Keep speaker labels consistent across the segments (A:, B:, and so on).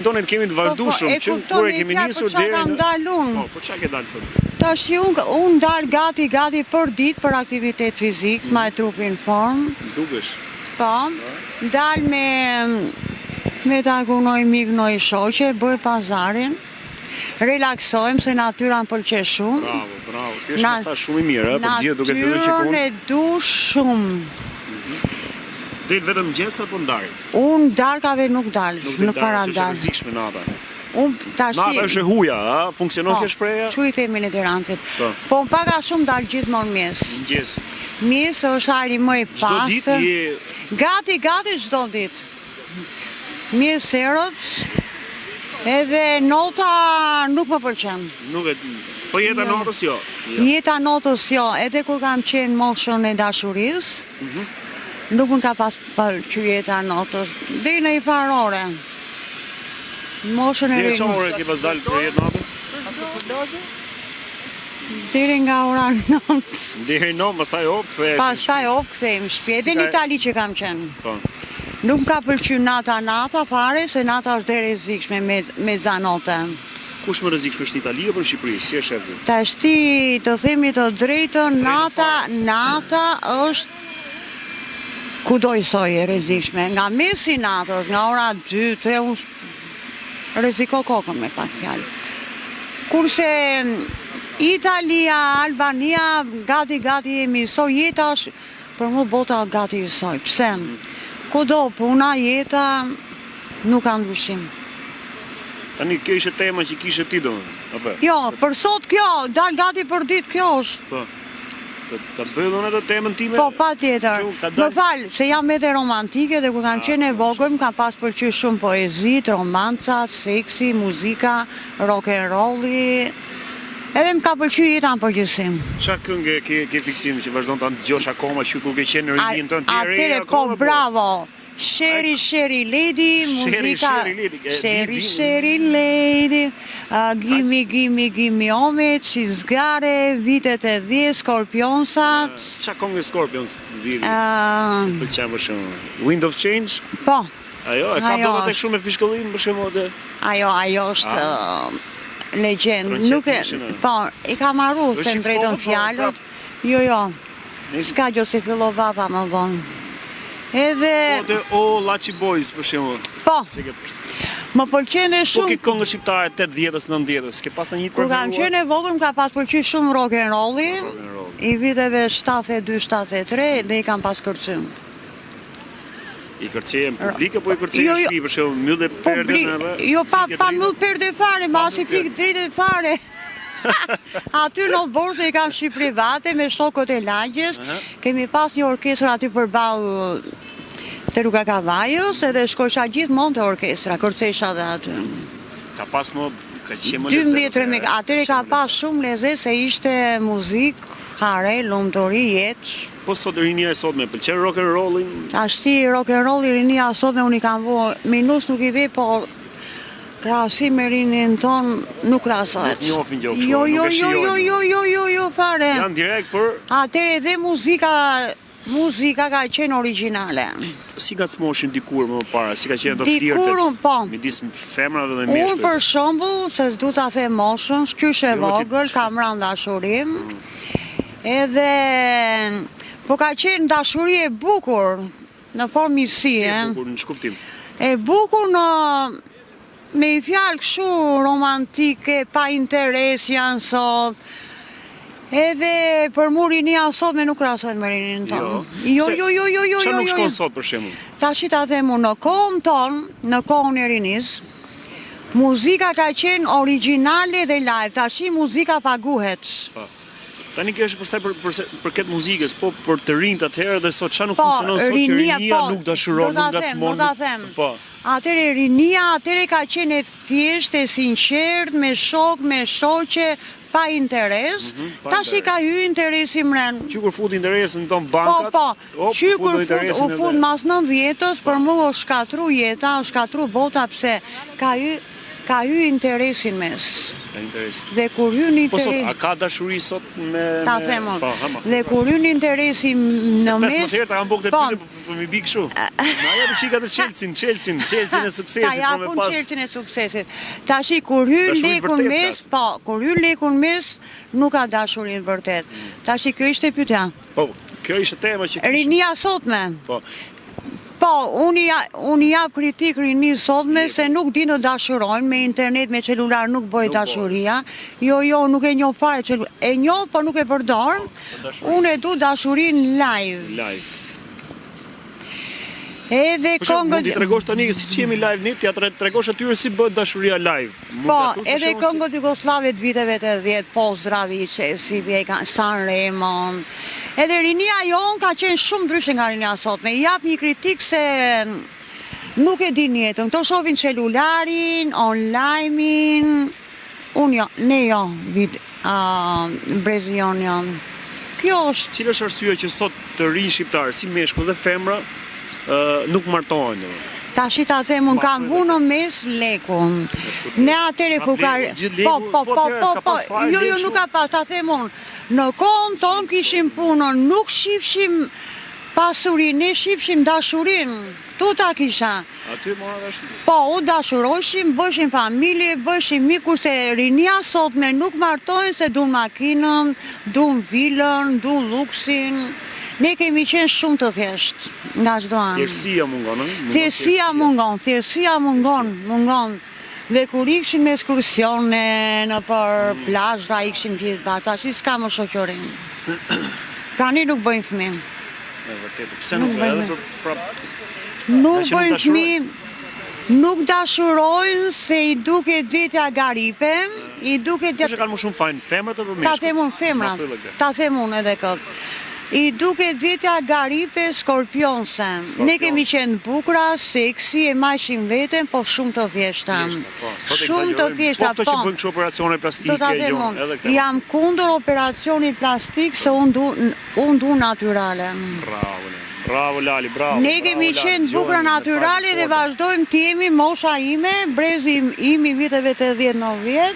A: Tonet kemi të vazhdueshëm që kur e kemi nisur deri
B: kam dalë unë.
A: Po çka ke dalë sot?
B: Tash unë dal gati për ditë për aktivitet fizik, ma e trupin formë.
A: Dukesh.
B: Po. Dal me takunoj mik, noj shoqe, bëj pazarin. Relaksojmë se natyra më pëlqen shumë.
A: Bravo. Ti je mesazh shumë i mirë, për gjithë duke filluar që
B: Natyrën e du shumë.
A: Del vetëm mëngjes apo ndar?
B: Unë darkave nuk dal, nuk para
A: dal. Është rrezikshme nata. Nata është e huja, a? Funksionon kjo shpreha?
B: Çu i themi në Tiranë. Po më paga shumë dal gjithmonë mëngjes. Mëngjes është ari më i pastër.
A: Çdo ditë je
B: gati çdo ditë. Mëngjes herët. Edhe nota nuk më pëlqen.
A: Nuk e di. Po jeta notës jo.
B: Jeta notës jo, edhe kur kam qenë moshën e dashurisë. Nuk më ka pas pëlqyer jeta notës, deri në i farore. Moshën e
A: Deri çfarë ore ke pas dalë për jetë natën?
B: Deri nga ora 9.
A: Deri 9, pastaj kthehesh.
B: Pastaj kthehemi në shtëpi, edhe në Itali që kam qenë.
A: Po.
B: Nuk më ka pëlqyer nata fare, se nata është e rrezikshme me zanote.
A: Kush më rrezikshme është në Itali apo në Shqipëri? Si e shef ti?
B: Tash ti të themi të drejtën, nata është kudo i soj e rrezikshme, nga mesi natës, nga ora 2-3 unë rreziko kokën me pak fjalë. Kurse Italia, Albania, gati jemi soj, jeta është për mu bota gati i soj. Pse? Kudo puna, jeta nuk ka ndryshim.
A: Tani kjo ishte tema që kishe ti domethënë.
B: Jo, për sot kjo, dal gati për ditë kjo është.
A: Po. Të bëllon atë temën time?
B: Po, pa tjetër. Më falë, se jam edhe romantike dhe kur kam qenë e vogël, më kam pas pëlqyer shumë poezit, romancat, seksi, muzika, rock and rolli. Edhe më ka pëlqyer jeta në përgjithësim.
A: Çfarë këngë ke fiksim që vazhdon ta dëgjosh akoma që kur ke qenë në rinjin tënd ti re?
B: Atëre po, bravo. Sherry Lady, muzika Sherry Lady, Gimme Homage, Zgare, Vitet e 10, Scorpionsat.
A: Qa këngë Scorpions? Pëlqen për shumë. Wind of Change?
B: Po.
A: Ajo, e ka do të shumë me fishkollim për shumë dhe?
B: Ajo është legend. Po, i ka marru të ndrejtën fjallët. Jo. Ska gjo se fillova pa më vonë. Edhe...
A: Laci Boys, për shemë.
B: Po, më pëlqene shumë...
A: Po ki këngë shqiptare 80-s, 90-s, ke pas në një të
B: preferuar? Kur kam qenë e vogël, më ka pas pëlqyer shumë rock and rolli, i viteve 72-73, dhe i kam pas kërcym.
A: I kërceje në publike, po i kërceje në shpi, për shemë, mjëllë dhe perde në...
B: Jo, pa mjëllë perde fare, ma si fik drejtë fare. Aty në borse i kam shqip private me shokët e lagjes. Kemi pas një orkestër aty përballë te rruga Kavajës, edhe shkosha gjithmonë te orkestra, kërcesha dhe aty.
A: Ka pas më qenë më lezet.
B: Atyre ka pas shumë lezet se ishte muzikë, hare, lumturi, jetë.
A: Po sot rinia e sotme pëlqen rock and rollin?
B: Ashti rock and rolli rinia e sotme unë i kam vë, minus nuk i ve, po krahasim me rinin ton nuk krahasohet.
A: Nuk njohin gjokë shumë, nuk e shijojnë.
B: Jo, fare.
A: Janë direkt për...
B: Atëre dhe muzika ka qenë origjinale.
A: Si ka cmoshin dikur më para, si ka qenë të flirtet?
B: Dikur, po.
A: Midis femrave dhe meshkujve.
B: Unë për shembull, se s'du ta them moshën, s'qysh e vogël, kam rënë dashurim. Edhe po ka qenë dashuri e bukur në formë misie.
A: Si e bukur, në ç'kuptim?
B: E bukur në me i fjalë kështu romantike, pa interes janë sot. Edhe për mu rinia sot me nuk krahasohet me rinin tonë. Jo.
A: Qa nuk shkon sot për shembull?
B: Tash ta themu në kohën tonë, në kohën e rinis, muzika ka qenë origjinale dhe live, tash muzika paguhet.
A: Tani kjo është për këtë muzikës, po për të rinjt atëherë dhe sot qa nuk funksionon sot që rinia nuk dashuron, nuk ngacmon. Po.
B: Atëre rinia, atëre ka qenë e thjesht, e sinqert, me shok, me shoqe, pa interes, tash i ka hy interesi mren.
A: Që kur fut interesin ton bankat,
B: që kur u fut mas 90-s, për mu o shkatru jeta, o shkatru bota, pse ka ka hy interesin mes.
A: Interesi.
B: Dhe kur hyn
A: Po sot,
B: interesi,
A: a ka dashuri sot me...
B: ta them unë.
A: Po, hama.
B: Dhe kur hyn interesi në mes,
A: 15 herë ta kam bërë
B: po,
A: këtë për mi bik kështu. Na ja të çika të Chelsea e suksesit
B: ta japun Chelsea-n e suksesit. Tashi kur hyn
A: Dashuri
B: lekun
A: vërtet,
B: mes, po, kur hyn lekun mes, nuk ka dashurinë vërtet. Tashi kjo ishte pyetja.
A: Po, kjo ishte tema që kishte.
B: Rinia sotme.
A: Po.
B: Po, unë jap kritik rini sotme se nuk di në dashurojnë, me internet, me celular nuk bëj dashuria. Jo, nuk e njoh fare e njoh, po nuk e përdor. Unë e du dashurin live.
A: Live.
B: Edhe
A: Mund t'i tregosh tani si që jemi live një, t'ja tregosh atyre si bëhet dashuria live.
B: Po, edhe këngët jugoslave të viteve të 10, Pozdravice, si vjeka, San Remo. Edhe rinia jonë ka qenë shumë ndryshe nga rinia sotme. Jap një kritik se nuk e din jetën. Këto shohin celularin, online-in. Ne jo, Brezion jo. Kjo është.
A: Cila është arsyeja që sot të rinj shqiptarë, si meshkull dhe femra, nuk martohen?
B: Tashi ta them, unë kam vu në mes lekun. Ne atëre fukar... Po, jo, nuk ka pas, ta them unë. Në kohën tonë kishim punën, nuk shifshim pasurin, ne shifshim dashurin. Tu ta kisha.
A: Aty mora dashurin.
B: Po, u dashurojshim, bëshim familje, bëshim miku, se rinia sotme nuk martojnë se du makinën, du vilën, du luksin. Ne kemi qenë shumë të thjeshtë, nga çdo anë.
A: Thjeshtësia mungon,
B: Thjeshtësia mungon. Dhe kur ikshim me ekskursione në për plazha, ikshim gjithë bashkë, tash s'ka më shoqërim. Tani nuk bëjnë fëmijë.
A: Pse nuk bëjnë?
B: Nuk bëjnë fëmijë. Nuk dashurojnë se i duket vetja garipe, i duket...
A: Kush e kanë më shumë fajin, femrat apo meshkujt?
B: Ta them unë femrat, ta them unë edhe këtë. I duket vetja garipe skorpionse. Ne kemi qenë bukura, seksi, e majshim veten, po shumë të thjeshta. Shumë të thjeshta,
A: po. Po, që bëjnë kështu operacione plastike,
B: jam kundër operacionit plastik, se unë du natyrale.
A: Bravo Lali, bravo.
B: Ne kemi qenë bukura natyrale dhe vazhdojmë të jemi mosha ime, brezi imi viteve të 10-90,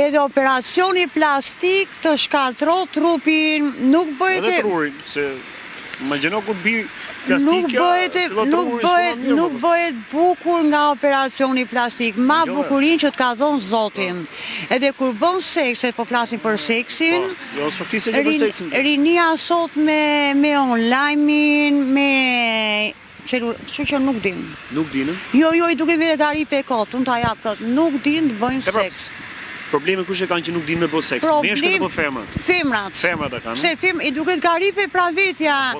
B: edhe operacioni plastik të shkatro trupin, nuk bëhet...
A: Edhe trurin, se imagjino kur bi plastikja,
B: nuk bëhet bukur nga operacioni plastik, ma bukurin që të ka dhonë Zotin. Edhe kur bën seks, po flasim për seksin, rinia sot me online-in, me... Që që nuk din.
A: Nuk din?
B: Jo, i duke vete garipe e kotë, unë ta jap këtë, nuk din të bëjnë seks.
A: Probleme kush e kanë që nuk din me bo seks? Meshkët apo femrat?
B: Femrat.
A: Femrat e kanë?
B: Se i duket garipe pra vetja.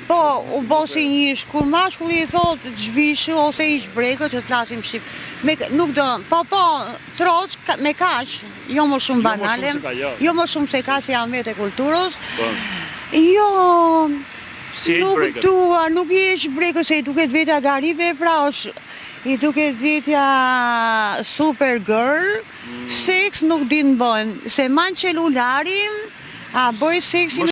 B: Po, u bosi njësh. Kur mashkulli i thot zhvishu ose i shbrekët, që të flasim shqip. Nuk do, po, troç me kash, jo më shumë banale. Jo më shumë se ka, se jam vete kulturës. Jo... Nuk dua, nuk i shbrekët, se i duket vetja garipe, pra është... I duket vetja super girl, seks nuk din bëjnë, se man celularin, a bëj seksin